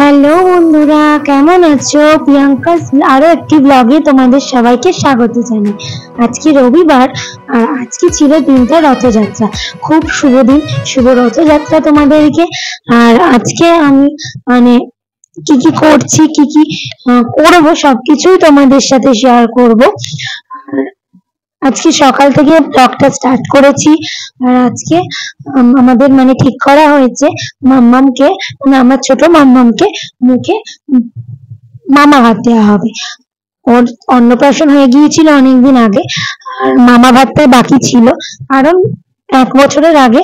Hello বন্ধুরা, কেমন আছো? প্রিয়াঙ্কাস আরো একটি ব্লগে তোমাদের সবাইকে স্বাগত জানাই। আজকে রবিবার আর আজকে ছিল দিনটা রথযাত্রা। খুব শুভ দিন, শুভ রথযাত্রা তোমাদেরকে। আর আজকে আমি কি কি করছি, কি কি করবো সবকিছুই তোমাদের সাথে শেয়ার করব। আজকে সকাল থেকে ব্লগটা স্টার্ট করেছি। আর আজকে আমাদের ঠিক করা হয়েছে মাম্মামকে, আমার ছোট মাম্মামকে মুখে মামা ভাত দেওয়া হবে। ওর অন্নপ্রাশন হয়ে গিয়েছিল অনেকদিন আগে, আর মামা ভাতটা বাকি ছিল। কারণ 1 বছরের আগে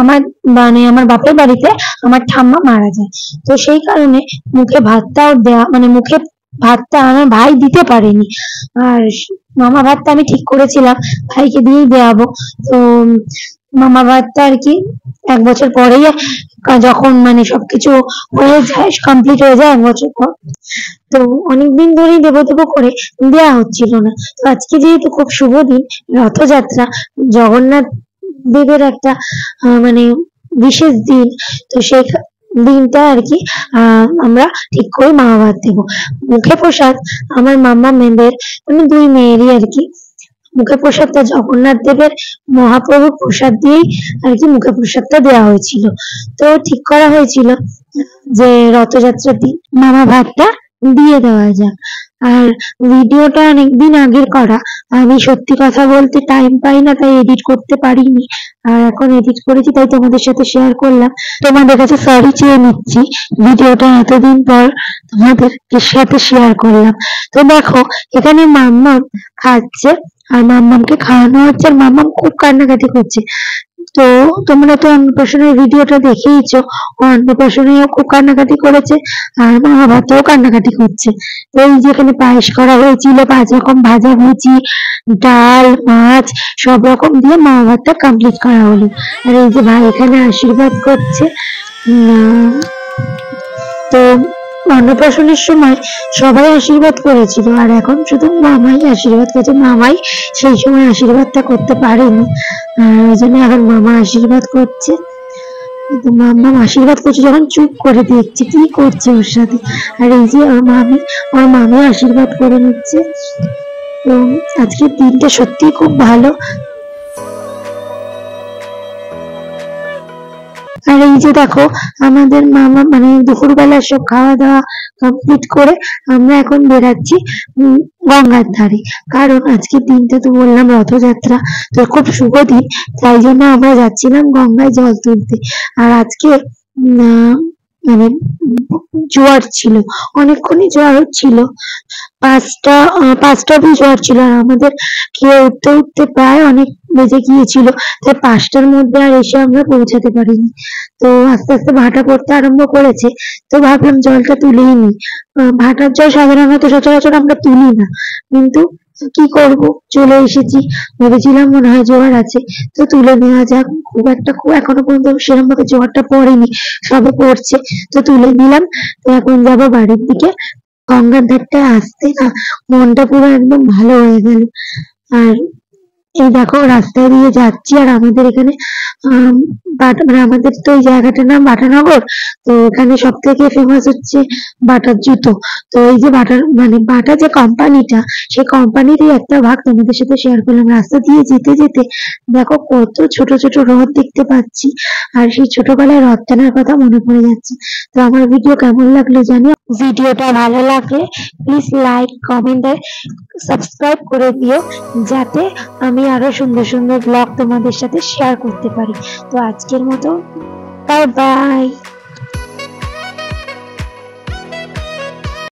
আমার বাপের বাড়িতে আমার ঠাম্মা মারা যায়। তো সেই কারণে মুখে ভাতটাও দেওয়া মুখে ভাতটা আমার ভাই দিতে পারেনি। আর মামা ভাতটা আমি ঠিক করেছিলাম ভাইকে দিয়েই দেওয়াবো। তো মামা ভাতটা আর কি 1 বছর পরেই, যখন সবকিছু হয়ে যায়, কমপ্লিট হয়ে যায় 1 বছর পর। তো অনেকদিন ধরেই দেবো দেবো করে দেওয়া হচ্ছিল না। তো আজকে যেহেতু খুব শুভ দিন, রথযাত্রা, জগন্নাথ দেবের একটা বিশেষ দিন, তো সেই দিনটা আর কি আমরা ঠিক করে মামা ভাত দেবো। মুখে প্রসাদ আমার মামা মেয়েদের, 2 মেয়েরই আর কি মুখে প্রসাদটা জগন্নাথ দেবের মহাপ্রভুর প্রসাদ দিয়েই আর কি মুখে প্রসাদটা দেওয়া হয়েছিল। তো ঠিক করা হয়েছিল যে রথযাত্রার দিন মামা ভাতটা দিয়ে দেওয়া যাক। আর ভিডিওটা অনেকদিন আগের করা, আমি সত্যি কথা বলতে টাইম পাই না, তাই এডিট করতে পারিনি। আর এখন এডিট করেছি, তাই তোমাদের সাথে শেয়ার করলাম। তোমাদের কাছে সরি চেয়ে নিচ্ছি, ভিডিওটা এতদিন পর তোমাদের সাথে শেয়ার করলাম। তো দেখো, এখানে মাম্মাম খাচ্ছে আর মাম্মামকে খাওয়ানো হচ্ছে, আর মাম্মাম খুব কান্নাকাটি করছে। তো তোমরা তো অন্নপ্রাশনের ভিডিওটা দেখেইছো, অন্নপ্রাশনেও খুব কান্নাকাটি করেছে, আর মামা ভাতেও কান্নাকাটি করছে। তো এই যেখানে পায়েস করা হয়েছিল, 5 রকম ভাজা ভুজি, ডাল, মাছ সব রকম দিয়ে মামা ভাতটা কমপ্লিট করা হলো। আর এই যে ভাই এখানে আশীর্বাদ করছে। তো অন্নপ্রাশনের সময় সবাই আশীর্বাদ করেছিল, আর এখন শুধু মামাই আশীর্বাদ করছে। মামাই সেই সময় আশীর্বাদটা করতে পারেনি, ওই জন্য এখন মামা আশীর্বাদ করছে। মামা আশীর্বাদ করছে যখন চুপ করে দেখছে কি করছে ওর সাথে। আর এই যে ওর মামি আশীর্বাদ করে নিচ্ছে। তো আজকের দিনটা সত্যি খুব ভালো। আর এই যে দেখো, আমাদের মামা দুপুরবেলা সব খাওয়া দাওয়া কমপ্লিট করে আমরা এখন বেরাচ্ছি গঙ্গার ধারে। কারণ আজকের দিনটা তো বললাম রথযাত্রা, তো খুব শুভ দিন, তাই জন্য আমরা যাচ্ছিলাম গঙ্গায় জল তুলতে। আর আজকে জোয়ার ছিল, অনেকক্ষণই জোয়ার হচ্ছিল, 5টা অব্দি জোয়ার ছিল। আর আমাদের খেয়ে উঠতে উঠতে প্রায় অনেক বেজে গিয়েছিল, তাই 5টার মধ্যে আর এসে আমরা পৌঁছাতে পারিনি। তো আস্তে আস্তে ভাটা পড়তে আরম্ভ করেছে, তো ভাবলাম জলটা তুলেই নি। ভাটার জল সাধারণত সচরাচর আমরা তুলি না, কিন্তু কি করব, চলে এসেছি, ভেবেছিলাম মনে হয় জোয়ার আছে, তো তুলে নেওয়া যাক। খুব এখনো পর্যন্ত সেরকম ভাবে জোয়ারটা পড়েনি, সবে পড়ছে, তো তুলে দিলাম। তো এখন যাবো বাড়ির দিকে। গঙ্গার ধারটায় আসতে না মনটা পুরো একদম ভালো হয়ে গেল। আর এই দেখো, রাস্তায় দিয়ে যাচ্ছি, আর আমাদের এখানে আমাদের তো এই জায়গাটার নাম বাটানগর। তো এখানে সব থেকে ফেমাস হচ্ছে বাটার জুতো। তো এই যে বাটা যে কোম্পানিটা, সেই কোম্পানিরই একটা ভাগ তোমাদের সাথে শেয়ার করলাম। রাস্তা দিয়ে যেতে যেতে দেখো কত ছোট ছোট রথ দেখতে পাচ্ছি, আর সেই ছোটবেলায় রথ টানার কথা মনে পড়ে যাচ্ছে। তো আমার ভিডিও কেমন লাগলো জানি, ভিডিওটা ভালো লাগলে প্লিজ লাইক, কমেন্ট আর সাবস্ক্রাইব করে দিও, যাতে আমি আরো সুন্দর সুন্দর ব্লগ তোমাদের সাথে শেয়ার করতে পারি। তো আজকের মতো বাই বাই।